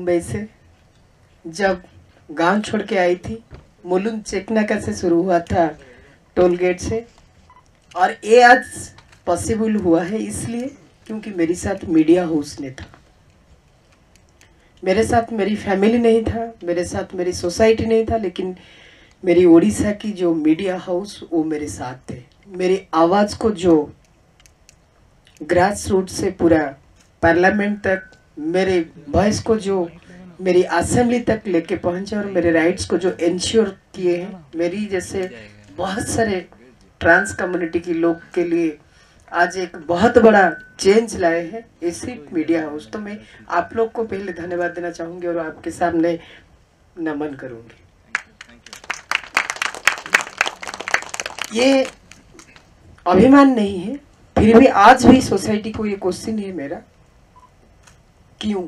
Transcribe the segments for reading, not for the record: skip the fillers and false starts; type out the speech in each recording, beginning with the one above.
मुंबई से। जब गांव छोड़ के आई थी, मुलुंड चेकनाका से शुरू हुआ था, टोल गेट से। और ये आज पॉसिबल हुआ है इसलिए क्योंकि मेरे साथ मीडिया हाउस ने था, मेरे साथ मेरी फैमिली नहीं था, मेरे साथ मेरी सोसाइटी नहीं था, लेकिन मेरी उड़ीसा की जो मीडिया हाउस वो मेरे साथ थे। मेरी आवाज़ को जो ग्रास रूट से पूरा पार्लियामेंट तक, मेरे वॉइस को जो मेरी असेंबली तक लेके पहुंचे और मेरे राइट्स को जो इंश्योर किए हैं, मेरी जैसे बहुत सारे ट्रांस कम्युनिटी के लोग के लिए आज एक बहुत बड़ा चेंज लाए हैं इसी मीडिया हाउस। तो मैं आप लोग को पहले धन्यवाद देना चाहूँगी और आपके सामने नमन करूँगी। ये अभिमान नहीं है, फिर भी आज भी सोसाइटी को ये क्वेश्चन है मेरा, क्यों?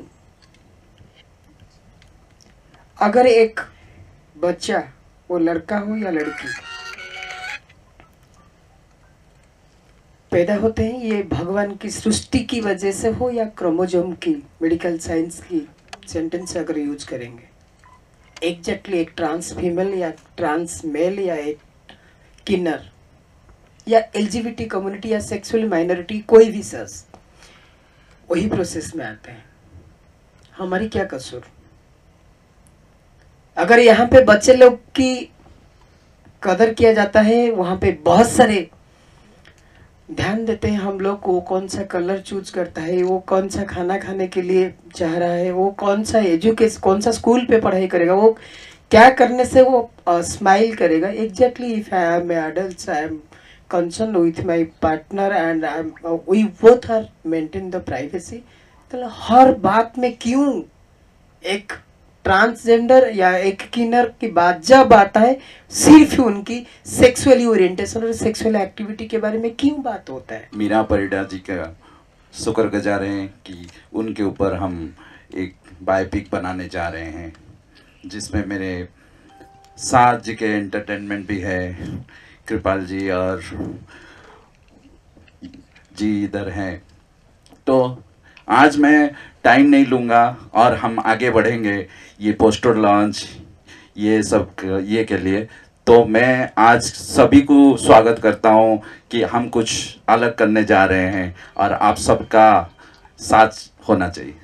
अगर एक बच्चा, वो लड़का हो या लड़की, पैदा होते हैं, ये भगवान की सृष्टि की वजह से हो या क्रोमोजोम की, मेडिकल साइंस की सेंटेंस अगर यूज करेंगे, एग्जैक्टली एक ट्रांस फीमेल या ट्रांस मेल या एक किन्नर या एलजीबीटी कम्युनिटी या सेक्सुअल माइनॉरिटी, कोई भी शख्स वही प्रोसेस में आते हैं। हमारी क्या कसूर? अगर यहाँ पे बच्चे लोग की कदर किया जाता है, वहां पे बहुत सारे ध्यान देते हैं हम लोग, वो कौन सा कलर चूज करता है, वो कौन सा खाना खाने के लिए चाह रहा है, वो कौन सा एजुकेशन, कौन सा स्कूल पे पढ़ाई करेगा, वो क्या करने से वो स्माइल करेगा। Exactly if I am adult, I am concern with my partner and we both are maintain the privacy. तो हर बात में क्यों एक ट्रांसजेंडर या एक किन्नर की बात जब आता है, सिर्फ उनकी सेक्सुअली ओरिएंटेशन और सेक्सुअल एक्टिविटी के बारे में क्यों बात होता है? मीरा परिडा जी का शुक्रगुजार हैं कि उनके ऊपर हम एक बायोपिक बनाने जा रहे हैं, जिसमें मेरे साथ जी के एंटरटेनमेंट भी है, कृपाल जी और जी इधर हैं। तो आज मैं टाइम नहीं लूँगा और हम आगे बढ़ेंगे ये पोस्टर लॉन्च, ये सब ये के लिए। तो मैं आज सभी को स्वागत करता हूँ कि हम कुछ अलग करने जा रहे हैं और आप सबका साथ होना चाहिए।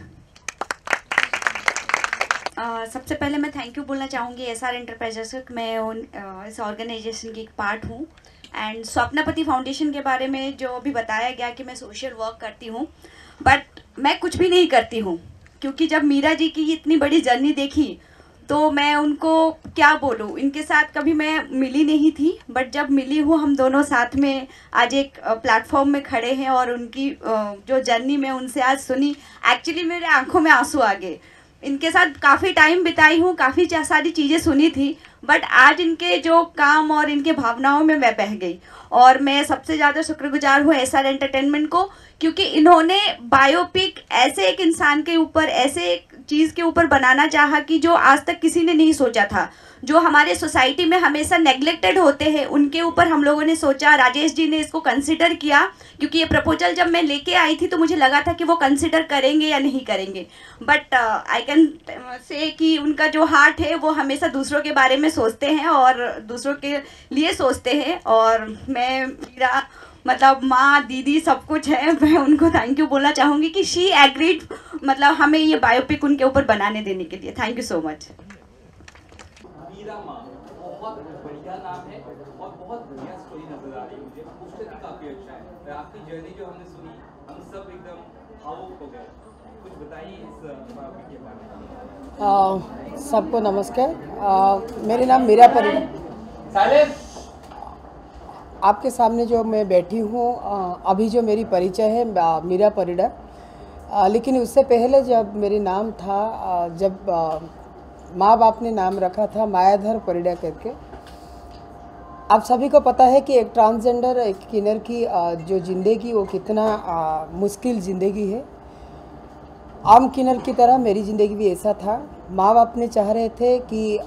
सबसे पहले मैं थैंक यू बोलना चाहूँगी एसआर एंटरप्राइजेस। मैं इस ऑर्गेनाइजेशन की एक पार्ट हूँ एंड स्वप्नपति फाउंडेशन के बारे में जो भी बताया गया कि मैं सोशल वर्क करती हूँ, बट मैं कुछ भी नहीं करती हूँ, क्योंकि जब मीरा जी की इतनी बड़ी जर्नी देखी तो मैं उनको क्या बोलूँ, इनके साथ कभी मैं मिली नहीं थी, बट जब मिली हूँ हम दोनों साथ में आज एक प्लेटफॉर्म में खड़े हैं और उनकी जो जर्नी मैं उनसे आज सुनी, एक्चुअली मेरे आंखों में आंसू आ गए। इनके साथ काफ़ी टाइम बिताई हूँ, काफ़ी सारी चीज़ें सुनी थी, बट आज इनके जो काम और इनके भावनाओं में मैं बह गई। और मैं सबसे ज़्यादा शुक्रगुजार हूँ एसआर एंटरटेनमेंट को, क्योंकि इन्होंने बायोपिक ऐसे एक इंसान के ऊपर, ऐसे एक चीज़ के ऊपर बनाना चाहा कि जो आज तक किसी ने नहीं सोचा था, जो हमारे सोसाइटी में हमेशा नेग्लेक्टेड होते हैं, उनके ऊपर हम लोगों ने सोचा। राजेश जी ने इसको कंसिडर किया, क्योंकि ये प्रपोजल जब मैं लेके आई थी तो मुझे लगा था कि वो कंसिडर करेंगे या नहीं करेंगे, बट आई कैन से कि उनका जो हार्ट है वो हमेशा दूसरों के बारे में सोचते हैं और दूसरों के लिए सोचते हैं। और मैं मेरा मतलब माँ, दीदी सब कुछ है, मैं उनको थैंक यू बोलना चाहूँगी कि शी एग्रीड, मतलब हमें ये बायोपिक उनके ऊपर बनाने देने के लिए। Thank you so much. Meera माँ बहुत बढ़िया नाम है और बहुत बढ़िया स्टोरी नजर आ रही है मुझे। पोस्टर भी काफी अच्छा है, आपकी जर्नी जो हमने सुनी, हम सब एकदम भावुक हो गए। कुछ बताइए इस बायोपिक के बारे में। सबको नमस्कार। मेरे नाम मीरा परिडा। आपके सामने जो मैं बैठी हूँ, अभी जो मेरी परिचय है मीरा परिडा, लेकिन उससे पहले जब मेरे नाम था, जब माँ बाप ने नाम रखा था मायाधर परिडा करके। आप सभी को पता है कि एक ट्रांसजेंडर, एक किन्नर की जो ज़िंदगी वो कितना मुश्किल ज़िंदगी है। आम किन्नर की तरह मेरी ज़िंदगी भी ऐसा था। माँ बाप ने चाह रहे थे कि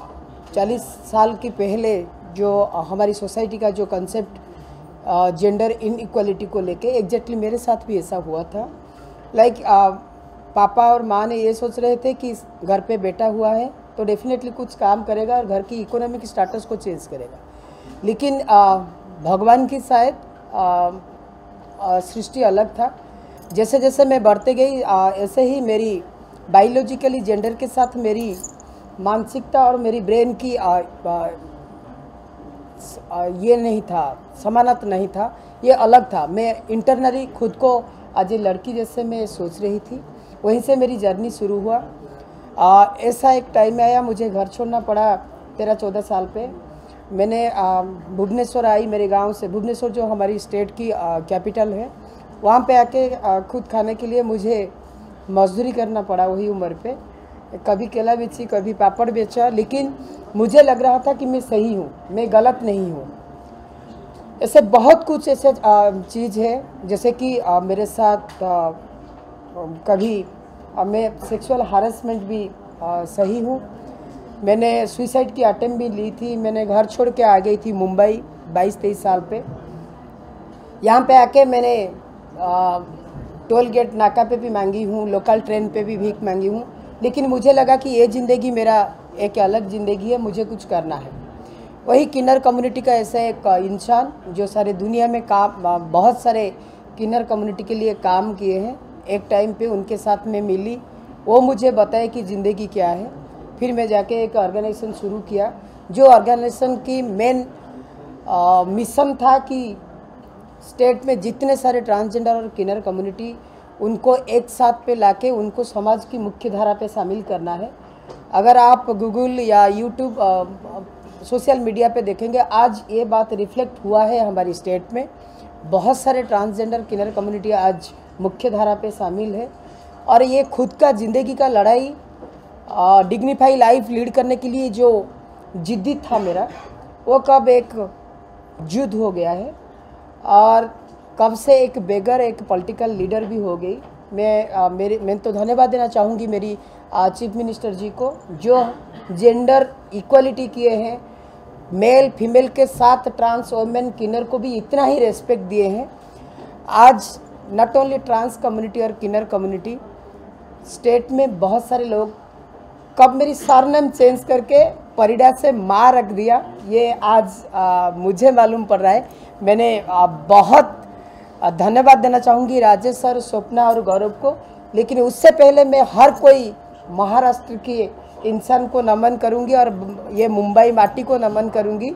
40 साल के पहले जो हमारी सोसाइटी का जो कंसेप्ट जेंडर इनइक्वालिटी को लेके, एग्जैक्टली मेरे साथ भी ऐसा हुआ था। लाइक पापा और माँ ने ये सोच रहे थे कि घर पे बेटा हुआ है तो डेफिनेटली कुछ काम करेगा और घर की इकोनॉमिक स्टेटस को चेंज करेगा। लेकिन भगवान की शायद सृष्टि अलग था। जैसे जैसे मैं बढ़ते गई ऐसे ही मेरी बायोलॉजिकली जेंडर के साथ मेरी मानसिकता और मेरी ब्रेन की ये नहीं था, समानता नहीं था, ये अलग था। मैं इंटरनली खुद को आज ये लड़की जैसे मैं सोच रही थी। वहीं से मेरी जर्नी शुरू हुआ। ऐसा एक टाइम आया मुझे घर छोड़ना पड़ा 13-14 साल पे। मैंने भुवनेश्वर आई, मेरे गांव से, भुवनेश्वर जो हमारी स्टेट की कैपिटल है, वहाँ पे आके खुद खाने के लिए मुझे मजदूरी करना पड़ा वही उम्र पे। कभी केला बेची, कभी पापड़ बेचा, लेकिन मुझे लग रहा था कि मैं सही हूँ, मैं गलत नहीं हूँ। ऐसे बहुत कुछ ऐसे चीज़ है, जैसे कि मेरे साथ कभी मैं सेक्सुअल हरासमेंट भी सही हूँ। मैंने सुसाइड की अटेम्प्ट भी ली थी। मैंने घर छोड़ के आ गई थी मुंबई 22-23 साल पे। यहाँ पे आके मैंने टोल गेट नाका पे भी मांगी हूँ, लोकल ट्रेन पे भी भीख मांगी हूँ। लेकिन मुझे लगा कि ये ज़िंदगी मेरा एक अलग ज़िंदगी है, मुझे कुछ करना है। वही किन्नर कम्युनिटी का ऐसा एक इंसान जो सारे दुनिया में काम, बहुत सारे किन्नर कम्युनिटी के लिए काम किए हैं। एक टाइम पे उनके साथ में मिली, वो मुझे बताए कि ज़िंदगी क्या है। फिर मैं जाके एक ऑर्गेनाइजेशन शुरू किया, जो ऑर्गेनाइजेशन की मेन मिशन था कि स्टेट में जितने सारे ट्रांसजेंडर और किन्नर कम्युनिटी, उनको एक साथ पे लाके उनको समाज की मुख्य धारा पे शामिल करना है। अगर आप गूगल या यूट्यूब सोशल मीडिया पे देखेंगे, आज ये बात रिफ्लेक्ट हुआ है हमारी स्टेट में। बहुत सारे ट्रांसजेंडर किन्नर कम्युनिटी आज मुख्य धारा पे शामिल है और ये खुद का ज़िंदगी का लड़ाई, डिग्निफाई लाइफ लीड करने के लिए जो जिद्दी था मेरा, वो कब एक युद्ध हो गया है और कब से एक बेगर, एक पॉलिटिकल लीडर भी हो गई। मैं तो धन्यवाद देना चाहूँगी मेरी चीफ मिनिस्टर जी को, जो जेंडर इक्वलिटी किए हैं, मेल फीमेल के साथ ट्रांस वोमेन किन्नर को भी इतना ही रेस्पेक्ट दिए हैं। आज नॉट ओनली ट्रांस कम्युनिटी और किन्नर कम्युनिटी, स्टेट में बहुत सारे लोग, कब मेरी सरनेम चेंज करके परिडा से माँ रख दिया, ये आज मुझे मालूम पड़ रहा है। मैंने बहुत धन्यवाद देना चाहूँगी राजेश सर, स्वप्ना और गौरव को। लेकिन उससे पहले मैं हर कोई महाराष्ट्र के इंसान को नमन करूँगी और ये मुंबई माटी को नमन करूँगी।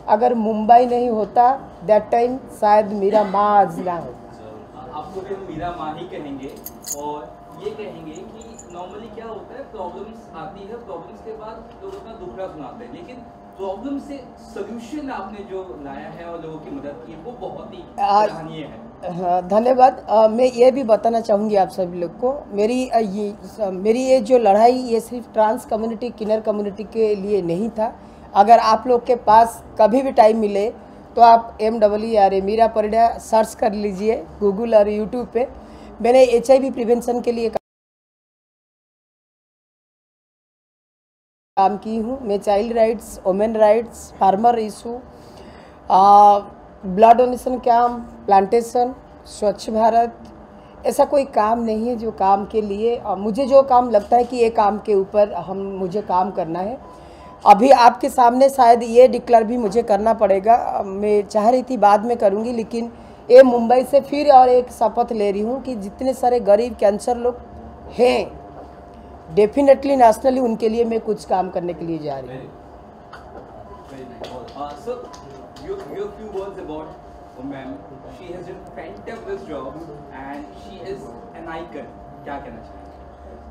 अगर मुंबई नहीं होता दैट टाइम शायद मेरा माँ आज ना हो। आपको भी हम मीरा माँ ही कहेंगे और ये कहेंगे कि नॉर्मली क्या होता है, प्रॉब्लम्स आती है, प्रॉब्लम्स के बाद लोग अपना दुखड़ा सुनाते हैं, लेकिन प्रॉब्लम से सोल्यूशन आपने जो लाया है और लोगों की मदद की, वो बहुत ही सराहनीय है। धन्यवाद। मैं ये भी बताना चाहूँगी आप सभी लोग को, मेरी ये जो लड़ाई ये सिर्फ ट्रांस कम्युनिटी, किन्नर कम्युनिटी के लिए नहीं था। अगर आप लोग के पास कभी भी टाइम मिले तो आप MWRA मीरा परिडा सर्च कर लीजिए गूगल और यूट्यूब पे। मैंने HIV प्रिवेंशन के लिए काम की हूँ। मैं child rights, women rights, farmer issue, blood donation camp, plantation, स्वच्छ भारत, ऐसा कोई काम नहीं है जो काम के लिए मुझे जो काम लगता है कि ये काम के ऊपर मुझे काम करना है। अभी आपके सामने शायद ये डिक्लेयर भी मुझे करना पड़ेगा, मैं चाह रही थी बाद में करूँगी, लेकिन ये मुंबई से फिर और एक शपथ ले रही हूँ कि जितने सारे गरीब कैंसर लोग हैं, डेफिनेटली नेशनली उनके लिए मैं कुछ काम करने के लिए जा रही हूँ। क्या कहना चाहिए?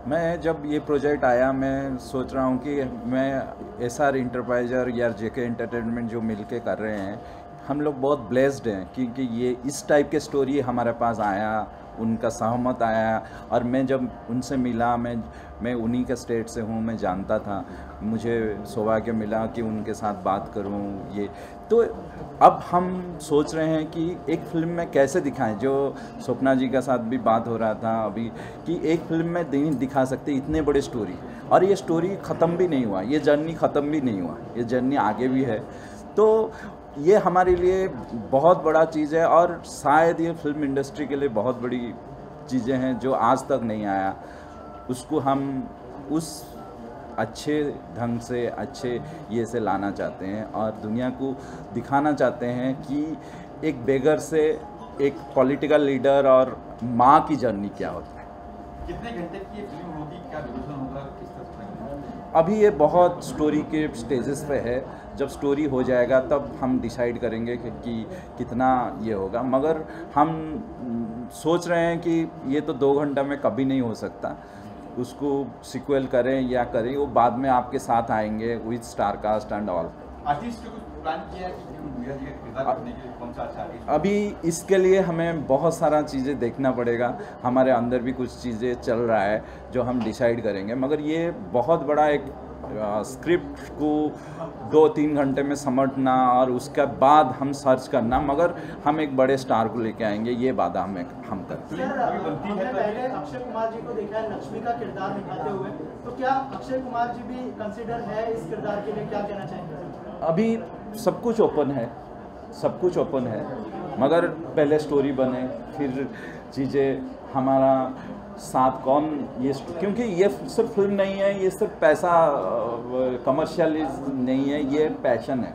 मैं जब ये प्रोजेक्ट आया, मैं सोच रहा हूँ कि मैं SR इंटरप्राइजर या JK एंटरटेनमेंट जो मिलके कर रहे हैं, हम लोग बहुत ब्लेस्ड हैं क्योंकि ये इस टाइप के स्टोरी हमारे पास आया, उनका सहमत आया और मैं जब उनसे मिला, मैं उन्हीं के स्टेट से हूँ, मैं जानता था, मुझे सौभाग्य मिला कि उनके साथ बात करूँ। ये तो अब हम सोच रहे हैं कि एक फ़िल्म में कैसे दिखाएं, जो स्वप्ना जी के साथ भी बात हो रहा था अभी कि एक फ़िल्म में नहीं दिखा सकते इतने बड़े स्टोरी, और ये स्टोरी ख़त्म भी नहीं हुआ, ये जर्नी ख़त्म भी नहीं हुआ, ये जर्नी आगे भी है। तो ये हमारे लिए बहुत बड़ा चीज़ है और शायद ये फिल्म इंडस्ट्री के लिए बहुत बड़ी चीज़ें हैं जो आज तक नहीं आया। उसको हम उस अच्छे ढंग से अच्छे ये से लाना चाहते हैं और दुनिया को दिखाना चाहते हैं कि एक बेगर से एक पॉलिटिकल लीडर और माँ की जर्नी क्या होता है। कितने घंटे की ये फिल्म होगी, क्या ड्यूरेशन होगा, किस तरह से? अभी ये बहुत स्टोरी के स्टेजेस पे है, जब स्टोरी हो जाएगा तब हम डिसाइड करेंगे कि कितना ये होगा, मगर हम सोच रहे हैं कि ये तो 2 घंटा में कभी नहीं हो सकता, उसको सिक्वल करें या करें वो बाद में आपके साथ आएंगे with star cast and all. Artist को कुछ प्लान किया है कि मीरा जी का किरदार करने के लिए कौन सा अच्छा आर्टिस्ट? अभी इसके लिए हमें बहुत सारा चीज़ें देखना पड़ेगा, हमारे अंदर भी कुछ चीज़ें चल रहा है जो हम डिसाइड करेंगे, मगर ये बहुत बड़ा एक स्क्रिप्ट को 2-3 घंटे में समझना और उसके बाद हम सर्च करना, मगर हम एक बड़े स्टार को लेके आएंगे, ये वादा हम करते हैं। हमने पहले अक्षय कुमार जी को देखा है लक्ष्मी का किरदार निभाते हुए, तो क्या अक्षय कुमार जी भी कंसिडर है इस किरदार के लिए, क्या कहना चाहेंगे? अभी सब कुछ ओपन है, सब कुछ ओपन है, मगर पहले स्टोरी बने फिर चीज़ें हमारा साथ कौन ये, क्योंकि ये सिर्फ फिल्म नहीं है, ये सिर्फ पैसा कमर्शियल नहीं है, ये पैशन है,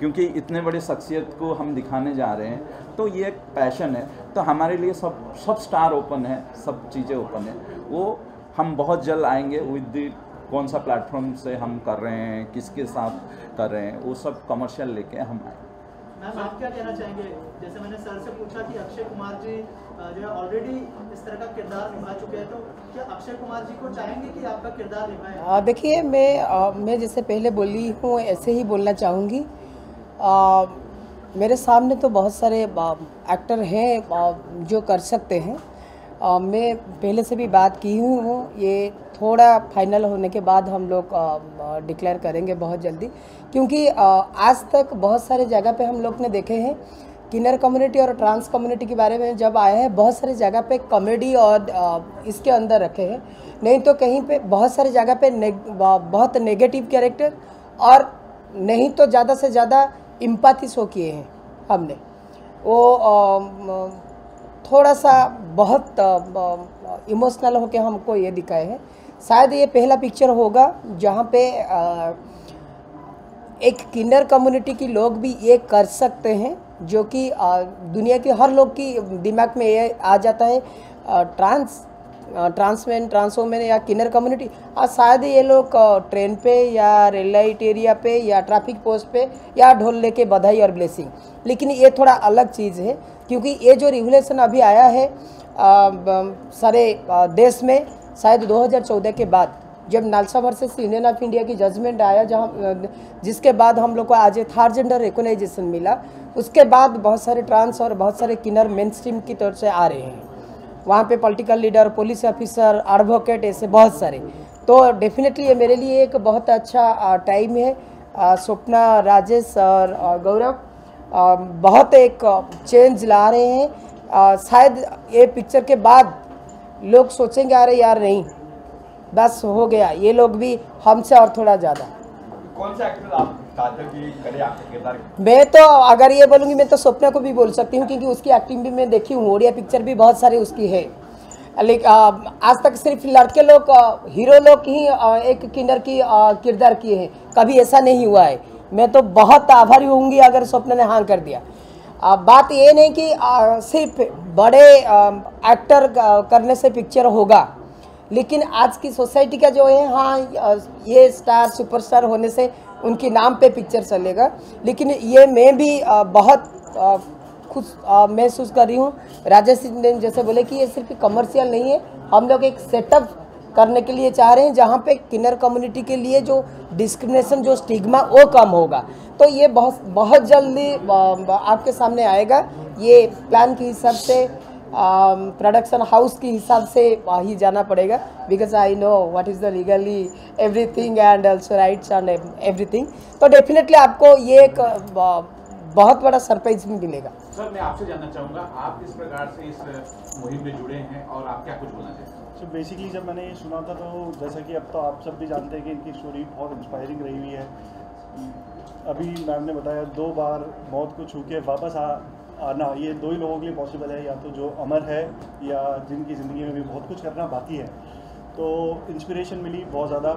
क्योंकि इतने बड़े शख्सियत को हम दिखाने जा रहे हैं तो ये एक पैशन है। तो हमारे लिए सब स्टार ओपन है, सब चीज़ें ओपन है, वो हम बहुत जल्द आएंगे विद कौन सा प्लेटफॉर्म से हम कर रहे हैं, किसके साथ कर रहे हैं, वो सब कमर्शियल लेके हम आए। मैम आप क्या कहना चाहेंगे, जैसे मैंने सर से पूछा कि अक्षय कुमार जी जो है ऑलरेडी इस तरह का किरदार निभा चुके हैं, तो क्या अक्षय कुमार जी को चाहेंगे कि आपका किरदार निभाएं? देखिए मैं जैसे पहले बोली हूँ ऐसे ही बोलना चाहूँगी। मेरे सामने तो बहुत सारे एक्टर हैं जो कर सकते हैं, मैं पहले से भी बात की हूँ, ये थोड़ा फाइनल होने के बाद हम लोग डिक्लेयर करेंगे बहुत जल्दी, क्योंकि आज तक बहुत सारे जगह पे हम लोग ने देखे हैं किन्नर कम्युनिटी और ट्रांस कम्युनिटी के बारे में जब आया है, बहुत सारे जगह पे कॉमेडी और इसके अंदर रखे हैं, नहीं तो कहीं पे बहुत सारे जगह पे बहुत नेगेटिव कैरेक्टर और नहीं तो ज़्यादा से ज़्यादा इम्पैथी शो किए हैं हमने। वो थोड़ा सा बहुत इमोशनल होके हमको ये दिखाए हैं। शायद ये पहला पिक्चर होगा जहाँ पे एक किन्नर कम्युनिटी की लोग भी ये कर सकते हैं, जो कि दुनिया के हर लोग की दिमाग में ये आ जाता है ट्रांसवोमेन या किन्नर कम्युनिटी। और शायद ये लोग ट्रेन पे या रेल लाइट एरिया पे या ट्रैफिक पोस्ट पे या ढोल लेके बधाई और ब्लेसिंग, लेकिन ये थोड़ा अलग चीज़ है, क्योंकि ये जो रिवोल्यूशन अभी आया है सारे देश में शायद 2014 के बाद, जब NALSA versus union of India की जजमेंट आया, जहाँ जिसके बाद हम लोग को आज थर्ड जेंडर रिकॉग्नाइजेशन मिला, उसके बाद बहुत सारे ट्रांस और बहुत सारे किन्नर मेन स्ट्रीम की तरफ से आ रहे हैं। वहाँ पे political leader, police officer, advocate, ऐसे बहुत सारे। तो डेफिनेटली ये मेरे लिए एक बहुत अच्छा टाइम है। स्वप्ना, राजेश और गौरव बहुत एक चेंज ला रहे हैं। शायद ये पिक्चर के बाद लोग सोचेंगे अरे यार नहीं बस हो गया, ये लोग भी हमसे और थोड़ा ज़्यादा। कौन सा एक्टर आप चाहते हो कि करे आपका किरदार? मैं तो अगर ये बोलूँगी मैं तो स्वप्ना को भी बोल सकती हूँ, क्योंकि उसकी एक्टिंग भी मैं देखी हूँ, ओडिया पिक्चर भी बहुत सारी उसकी है। लेकिन आज तक सिर्फ लड़के लोग हीरो लोग ही एक किन्नर की किरदार किए हैं, कभी ऐसा नहीं हुआ है। मैं तो बहुत आभारी होंगी अगर स्वप्ना ने हाँ कर दिया। बात ये नहीं कि सिर्फ बड़े एक्टर करने से पिक्चर होगा, लेकिन आज की सोसाइटी का जो है, हाँ ये स्टार सुपरस्टार होने से उनके नाम पे पिक्चर चलेगा, लेकिन ये मैं भी बहुत खुश महसूस कर रही हूँ। राजेश ने जैसे बोले कि ये सिर्फ कमर्शियल नहीं है, हम लोग एक सेटअप करने के लिए चाह रहे हैं जहाँ पे किन्नर कम्युनिटी के लिए जो डिस्क्रिमिनेशन, जो स्टिग्मा, वो कम होगा। तो ये बहुत जल्दी आपके सामने आएगा। ये प्लान के हिसाब से, प्रोडक्शन हाउस के हिसाब से ही जाना पड़ेगा, because I know what is the legally everything and also rights and everything. तो डेफिनेटली आपको ये एक बहुत बड़ा सरप्राइज भी मिलेगा। सर मैं आपसे जानना चाहूँगा, आप किस प्रकार से इस मुहिम में जुड़े हैं और आप क्या कुछ बोलना चाहते हैं? सो बेसिकली जब मैंने ये सुना था, तो जैसा कि अब तो आप सब भी जानते हैं कि इनकी स्टोरी बहुत इंस्पायरिंग रही हुई है। अभी मैम ने बताया 2 बार मौत को छू के वापस आना, ये 2 ही लोगों के लिए पॉसिबल है, या तो जो अमर है या जिनकी ज़िंदगी में भी बहुत कुछ करना बाकी है। तो इंस्पिरेशन मिली बहुत ज़्यादा,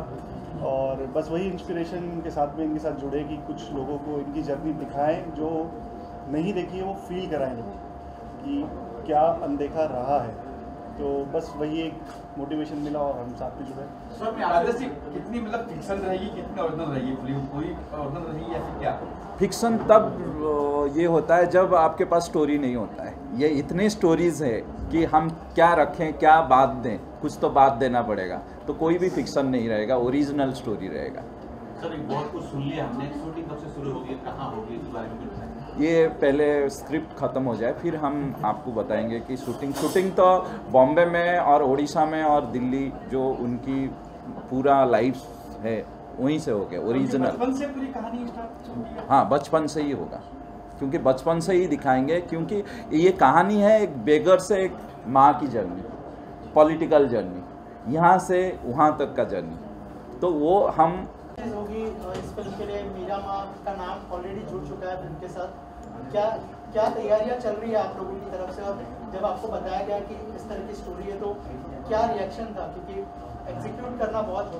और बस वही इंस्पिरेशन के साथ में इनके साथ जुड़े कि कुछ लोगों को इनकी जर्नी दिखाएं, जो नहीं देखी है वो फील कराएं कि क्या अनदेखा रहा है। तो बस वही एक मोटिवेशन मिला और हम साथ में जुड़े। सर मैं आदर्श कितनी मतलब फिक्शन रहेगी, कितनी ओरिजिनल रहेगी फिल्म, पूरी ओरिजिनल रहेगी या फिर क्या? फिक्शन तब ये होता है जब आपके पास स्टोरी नहीं होता है। ये इतनी स्टोरीज़ है कि हम क्या रखें, क्या बात दें, कुछ तो बात देना पड़ेगा, तो कोई भी फिक्शन नहीं रहेगा, ओरिजिनल स्टोरी रहेगा। सर बहुत कुछ सुन लिया हमने, शूटिंग कब से शुरू होगी, कहाँ होगी, इस बारे में कुछ बताएं। ये पहले स्क्रिप्ट ख़त्म हो जाए फिर हम आपको बताएंगे कि शूटिंग तो बॉम्बे में और उड़ीसा में और दिल्ली जो उनकी पूरा लाइफ है वहीं से हो गया ओरिजिनल। बचपन से पूरी कहानी स्टार्ट? हाँ, बचपन से ही होगा, क्योंकि बचपन से ही दिखाएंगे, क्योंकि ये कहानी है एक बेगर से एक माँ की जर्नी, पॉलिटिकल जर्नी, यहाँ से वहाँ तक का जर्नी, तो वो हम होगी। इस फिल्म के लिए मीरा माँ का नाम ऑलरेडी जुड़ चुका है फिल्म के साथ। क्या तैयारियां चल रही है आप लोगों की तरफ से, और जब आपको बताया गया कि इस तरह की स्टोरी है तो क्या रिएक्शन था, क्योंकि एग्जीक्यूट करना बहुत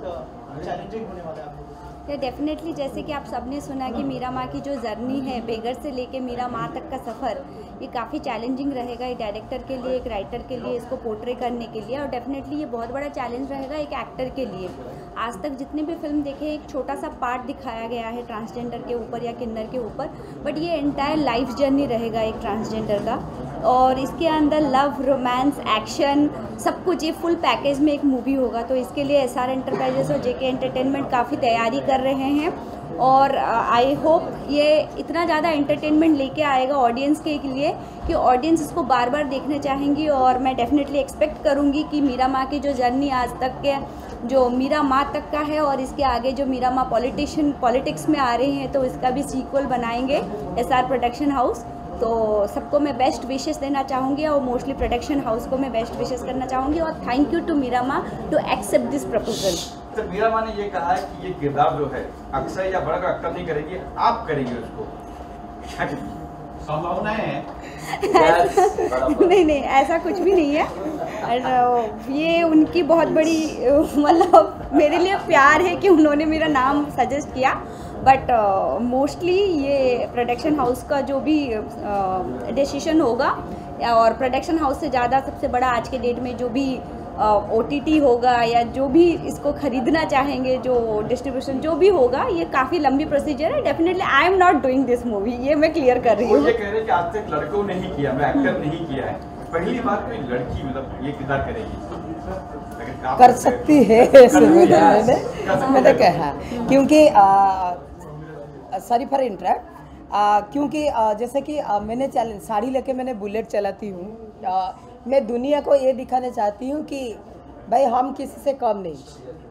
चैलेंजिंग होने वाला है आप लोगों को? या डेफिनेटली, जैसे कि आप सबने सुना कि मीरा माँ की जो जर्नी है, बेगर से लेके मीरा माँ तक का सफ़र, ये काफ़ी चैलेंजिंग रहेगा एक डायरेक्टर के लिए, एक राइटर के लिए, इसको पोर्ट्रे करने के लिए, और डेफिनेटली ये बहुत बड़ा चैलेंज रहेगा एक एक्टर के लिए। आज तक जितने भी फिल्म देखे, एक छोटा सा पार्ट दिखाया गया है ट्रांसजेंडर के ऊपर या किन्नर के ऊपर, बट ये एंटायर लाइफ जर्नी रहेगा एक ट्रांसजेंडर का, और इसके अंदर लव, रोमांस, एक्शन, सब कुछ, ये फुल पैकेज में एक मूवी होगा। तो इसके लिए SR एंटरप्राइजेस और JK एंटरटेनमेंट काफ़ी तैयारी कर रहे हैं, और आई होप ये इतना ज़्यादा एंटरटेनमेंट लेके आएगा ऑडियंस के लिए कि ऑडियंस इसको बार बार देखना चाहेंगी। और मैं डेफिनेटली एक्सपेक्ट करूँगी कि मीरा माँ की जो जर्नी आज तक के जो मीरा माँ तक का है, और इसके आगे जो मीरा माँ पॉलिटिक्स में आ रही हैं, तो इसका भी सीक्वल बनाएंगे SR प्रोडक्शन हाउस। तो सबको मैं बेस्ट विशेस देना चाहूँगी, और मोस्टली प्रोडक्शन हाउस को मैं बेस्ट विशेस करना चाहूँगी, और थैंक यू टू मीरा माँ टू एक्सेप्ट दिस प्रपोजल। तो मीरा माँ ने ये कहा है कि ये किरदार जो है अक्षय या बड़ा एक्टर नहीं करेंगे, आप करेंगे उसको, संभावनाएं हैं? नहीं, ऐसा कुछ भी नहीं है, और ये उनकी बहुत बड़ी मतलब मेरे लिए प्यार है कि उन्होंने मेरा नाम सजेस्ट किया, बट मोस्टली ये प्रोडक्शन हाउस का जो भी डिसीजन होगा, और प्रोडक्शन हाउस से ज़्यादा सबसे बड़ा आज के डेट में जो भी OTT होगा, या जो भी इसको खरीदना चाहेंगे, जो डिस्ट्रीब्यूशन जो भी होगा, ये काफ़ी लंबी प्रोसीजर है। Definitely I am not doing this movie, ये मैं क्लियर कर रही हूँ। ये कह रहे हैं कि आज तक लड़कों ने ही किया, मैं एक्टर नहीं किया है, पहली बार कोई लड़की मतलब ये किरदार करेगी, कर सकती है मैंने कहा, क्योंकि सॉरी फॉर इंटरप्ट, क्योंकि जैसे कि मैंने चैलेंज साड़ी लेके मैंने बुलेट चलाती हूँ, मैं दुनिया को ये दिखाना चाहती हूँ कि भाई हम किसी से कम नहीं।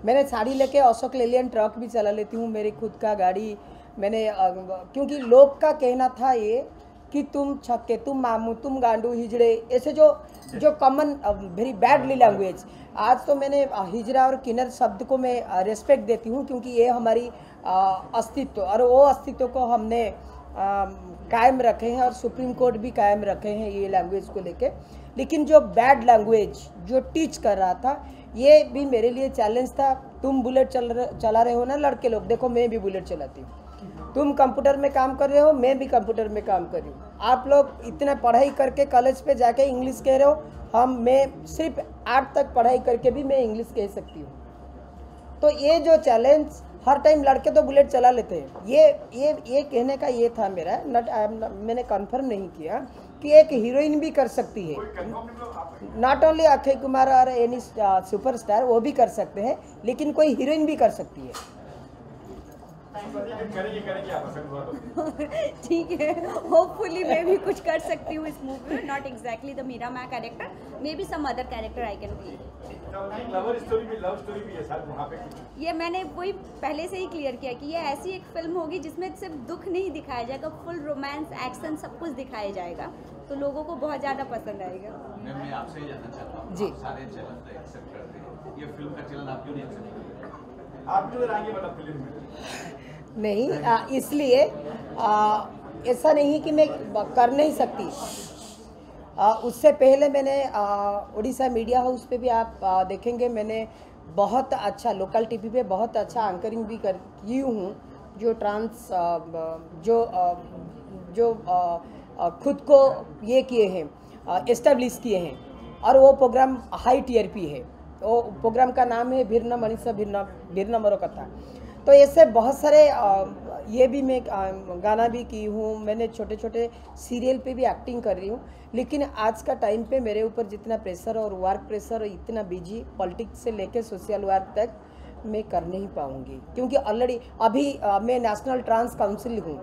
मैंने साड़ी लेके अशोक लेलैंड ट्रक भी चला लेती हूँ, मेरी खुद का गाड़ी मैंने, क्योंकि लोग का कहना था ये कि तुम छक्के, तुम मामू, तुम गांडू, हिजड़े, ऐसे जो कॉमन वेरी बैडली लैंग्वेज। आज तो मैंने हिजड़ा और किन्नर शब्द को मैं रेस्पेक्ट देती हूँ, क्योंकि ये हमारी अस्तित्व, और वो अस्तित्व को हमने कायम रखे हैं, और सुप्रीम कोर्ट भी कायम रखे हैं ये लैंग्वेज को लेके। लेकिन जो बैड लैंग्वेज जो टीच कर रहा था, ये भी मेरे लिए चैलेंज था। तुम बुलेट चला रहे हो ना लड़के लोग, देखो मैं भी बुलेट चलाती हूँ, तुम कंप्यूटर में काम कर रहे हो, मैं भी कंप्यूटर में काम कर रही हूँ, आप लोग इतना पढ़ाई करके कॉलेज पे जाके इंग्लिश कह रहे हो, मैं सिर्फ 8 तक पढ़ाई करके भी मैं इंग्लिश कह सकती हूँ। तो ये जो चैलेंज, हर टाइम लड़के तो बुलेट चला लेते हैं, ये कहने का ये था मेरा, मैंने कंफर्म नहीं किया कि एक हीरोइन भी कर सकती है, नॉट ओनली अक्षय कुमार और एनी सुपरस्टार, वो भी कर सकते हैं, लेकिन कोई हीरोइन भी कर सकती है। ठीक है, होपफुली मैं भी कुछ कर सकती हूँ इस मूवी में, नॉट एग्जैक्टली द मीरा माँ character, may be some other character I can be. Love story भी है साथ वहाँ पे कुछ? ये मैंने वही पहले से ही क्लियर किया कि ये ऐसी एक फिल्म होगी जिसमें सिर्फ दुख नहीं दिखाया जाएगा, फुल रोमांस, एक्शन, सब कुछ दिखाया जाएगा, तो लोगों को बहुत ज़्यादा पसंद आएगा। मैं आपसे ही जानना चाहता हूँ, जी, सारे चैनल तो एक्सेप्ट करते हैं, ये फिल्म का चैनल आप क्यों नहीं एक्सेप्ट करते? आप क्यों आगे मतलब फिल्म में? नहीं, इसलिए ऐसा नहीं कि मैं कर नहीं सकती। उससे पहले मैंने उड़ीसा मीडिया हाउस पे भी आप देखेंगे, मैंने बहुत अच्छा लोकल टीवी पे बहुत अच्छा एंकरिंग भी की हूँ, जो ट्रांस जो खुद को ये किए हैं, एस्टेब्लिश किए हैं, और वो प्रोग्राम हाई टीआरपी है। वो प्रोग्राम का नाम है भिन्न मनीषा भिन्न मरो कथा। तो ऐसे बहुत सारे ये भी मैं गाना भी की हूँ, मैंने छोटे छोटे सीरियल पे भी एक्टिंग कर रही हूँ। लेकिन आज का टाइम पे मेरे ऊपर जितना प्रेशर और वर्क प्रेशर और इतना बिजी, पॉलिटिक्स से लेकर सोशल वर्क तक मैं कर नहीं पाऊँगी, क्योंकि ऑलरेडी अभी मैं नेशनल ट्रांस काउंसिल हूँ।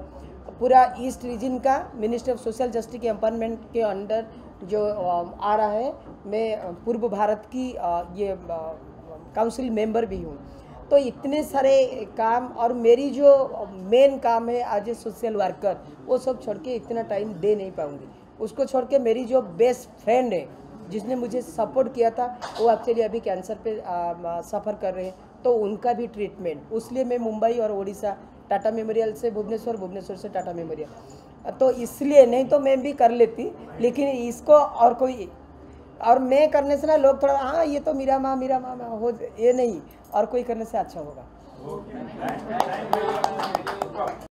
पूरा ईस्ट रीजन का मिनिस्ट्री ऑफ सोशल जस्टिस के एम्पावरमेंट के अंडर जो आ रहा है, मैं पूर्व भारत की ये काउंसिल मेंबर भी हूँ। तो इतने सारे काम, और मेरी जो मेन काम है एज ए सोशल वर्कर, वो सब छोड़ के इतना टाइम दे नहीं पाऊँगी। उसको छोड़ के मेरी जो बेस्ट फ्रेंड है जिसने मुझे सपोर्ट किया था, वो एक्चुअली अभी कैंसर पे सफ़र कर रहे हैं, तो उनका भी ट्रीटमेंट, उसलिए मैं मुंबई और उड़ीसा टाटा मेमोरियल से भुवनेश्वर, भुवनेश्वर से टाटा मेमोरियल, तो इसलिए नहीं तो मैं भी कर लेती। लेकिन इसको और कोई, और मैं करने से ना लोग थोड़ा हाँ ये तो मीरा माँ हो, ये नहीं, और कोई करने से अच्छा होगा।